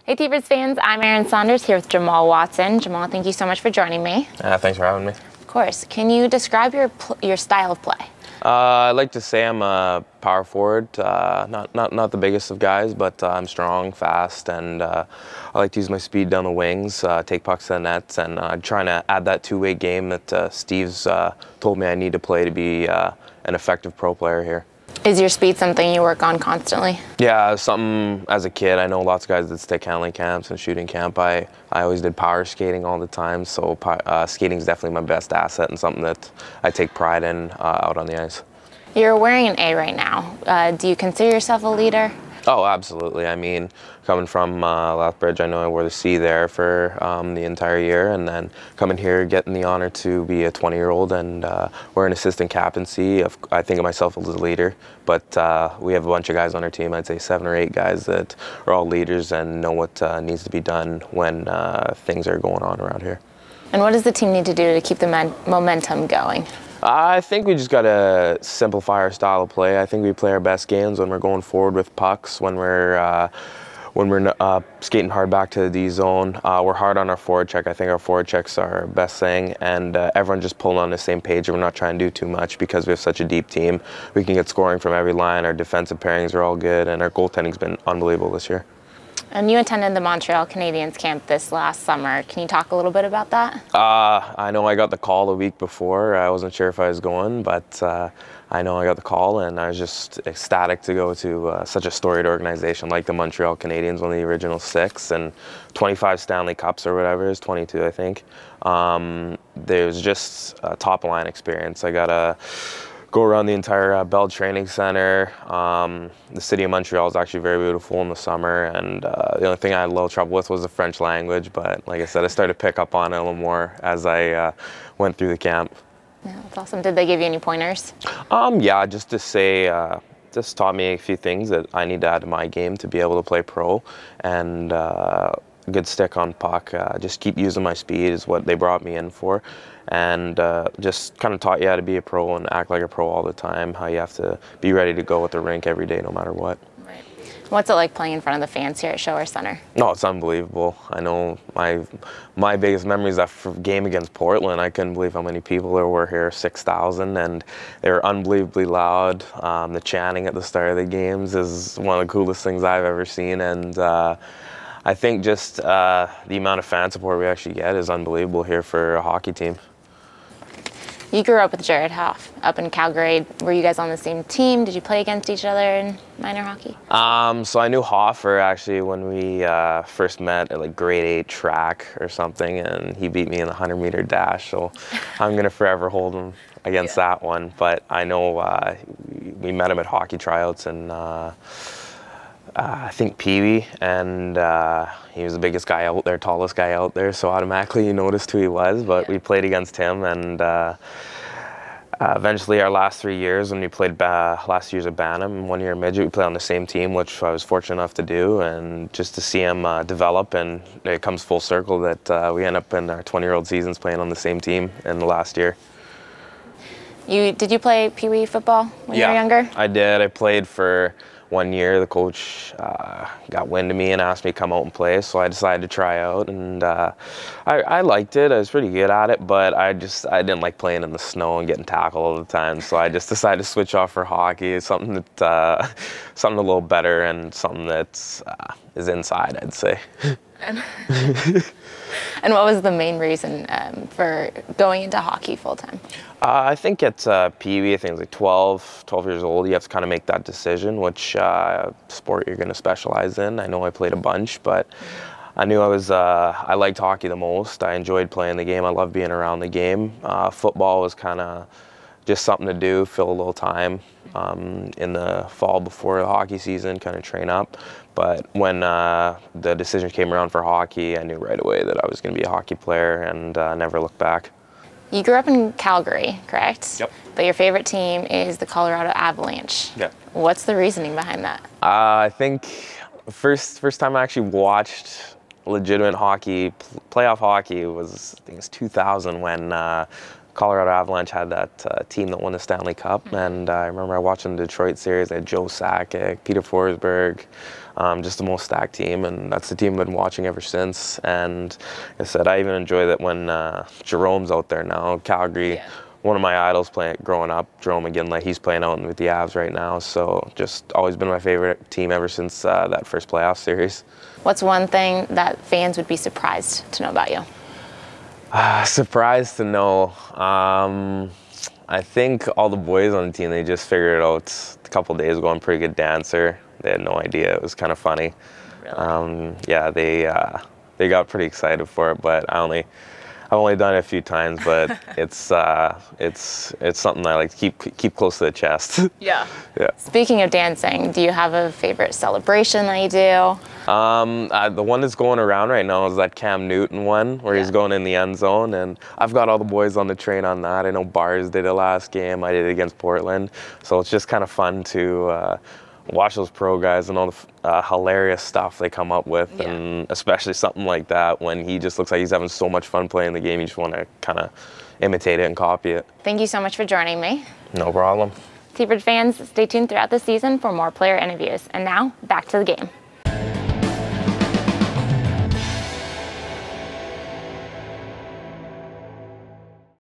Hey Thunderbird fans, I'm Erin Saunders here with Jamal Watson. Jamal, thank you so much for joining me. Thanks for having me. Of course. Can you describe your style of play? I like to say I'm a power forward, not the biggest of guys, but I'm strong, fast, and I like to use my speed down the wings, take pucks to the nets, and trying to add that two-way game that Steve's told me I need to play to be an effective pro player here. Is your speed something you work on constantly? Yeah, something as a kid. I know lots of guys that stick handling camps and shooting camp. I always did power skating all the time, so skating is definitely my best asset and something that I take pride in out on the ice. You're wearing an A right now. Do you consider yourself a leader? Oh, absolutely. I mean, coming from Lethbridge, I know I wore the C there for the entire year, and then coming here, getting the honor to be a 20-year-old and wear an assistant captaincy. I think of myself as a leader, but we have a bunch of guys on our team. I'd say 7 or 8 guys that are all leaders and know what needs to be done when things are going on around here. And what does the team need to do to keep the momentum going? I think we just got to simplify our style of play. I think we play our best games when we're going forward with pucks, when we're skating hard back to the D zone. We're hard on our forward check. I think our forward checks are our best thing, and everyone just pulling on the same page. We're not trying to do too much because we have such a deep team. We can get scoring from every line. Our defensive pairings are all good, and our goaltending's been unbelievable this year. And you attended the Montreal Canadiens camp this last summer. Can you talk a little bit about that? I know I got the call a week before. I wasn't sure if I was going, but I know I got the call, and I was just ecstatic to go to such a storied organization like the Montreal Canadiens, one of the original 6, and 25 Stanley Cups or whatever it is, 22 I think. There was just a top-line experience. I got to go around the entire Bell Training Center. The city of Montreal is actually very beautiful in the summer, and the only thing I had a little trouble with was the French language, but like I said, I started to pick up on it a little more as I went through the camp. Yeah, that's awesome. Did they give you any pointers? Yeah, just to say, just taught me a few things that I need to add to my game to be able to play pro, and good stick on puck. Just keep using my speed is what they brought me in for, and just kind of taught you how to be a pro and act like a pro all the time, how you have to be ready to go at the rink every day no matter what. Right. What's it like playing in front of the fans here at Shower Center? No, it's unbelievable. I know my biggest memory is that game against Portland. I couldn't believe how many people there were here, 6,000, and they were unbelievably loud. The chanting at the start of the games is one of the coolest things I've ever seen, and I think just the amount of fan support we actually get is unbelievable here for a hockey team. You grew up with Jared Hoff up in Calgary. Were you guys on the same team? Did you play against each other in minor hockey? So I knew Hoffer actually when we first met at like grade 8 track or something, and he beat me in the 100-meter dash. So I'm gonna forever hold him against that one. But I know we met him at hockey tryouts and. I think Pee Wee, and he was the biggest guy out there, tallest guy out there, so automatically you noticed who he was, but we played against him, and eventually our last 3 years when we played last year's at Bantam, 1 year midget, we played on the same team, which I was fortunate enough to do, and just to see him develop, and it comes full circle that we end up in our 20-year-old seasons playing on the same team in the last year. Did you play Pee Wee football when you were younger? I did. I played for 1 year. The coach got wind of me and asked me to come out and play, so I decided to try out, and I liked it. I was pretty good at it, but I didn't like playing in the snow and getting tackled all the time, so I just decided to switch off for hockey, something that something a little better and something that is inside, I'd say. And what was the main reason for going into hockey full-time? I think at Pee Wee, I think it was like 12 years old, you have to kind of make that decision, which sport you're going to specialize in. I know I played a bunch, but I knew I liked hockey the most. I enjoyed playing the game. I loved being around the game. Football was kind of just something to do, fill a little time in the fall before the hockey season, kind of train up. But when the decision came around for hockey, I knew right away that I was going to be a hockey player and never looked back. You grew up in Calgary, correct? Yep. But your favorite team is the Colorado Avalanche. Yeah. What's the reasoning behind that? I think first time I actually watched legitimate hockey, playoff hockey, was I think it was 2000 when Colorado Avalanche had that team that won the Stanley Cup, and I remember I watching the Detroit series. They had Joe Sakic, Peter Forsberg, just the most stacked team, and that's the team I've been watching ever since. And like I said, I even enjoy that when Jerome's out there now. Calgary, one of my idols growing up, Jerome McGinley, he's playing out with the Avs right now. So just always been my favorite team ever since that first playoff series. What's one thing that fans would be surprised to know about you? Surprised to know. I think all the boys on the team, they just figured it out a couple days ago. I'm a pretty good dancer. They had no idea. It was kind of funny. Really? Yeah, they got pretty excited for it, but I've only done it a few times, but it's something I like to keep close to the chest. Yeah. Yeah. Speaking of dancing, do you have a favorite celebration that you do? The one that's going around right now is that Cam Newton one, where he's going in the end zone, and I've got all the boys on the train on that. I know Bars did it last game. I did it against Portland, so it's just kind of fun to watch those pro guys and all the hilarious stuff they come up with, and especially something like that when he just looks like he's having so much fun playing the game. You just want to kind of imitate it and copy it. Thank you so much for joining me. No problem. T-Bird fans, stay tuned throughout the season for more player interviews. And now, back to the game.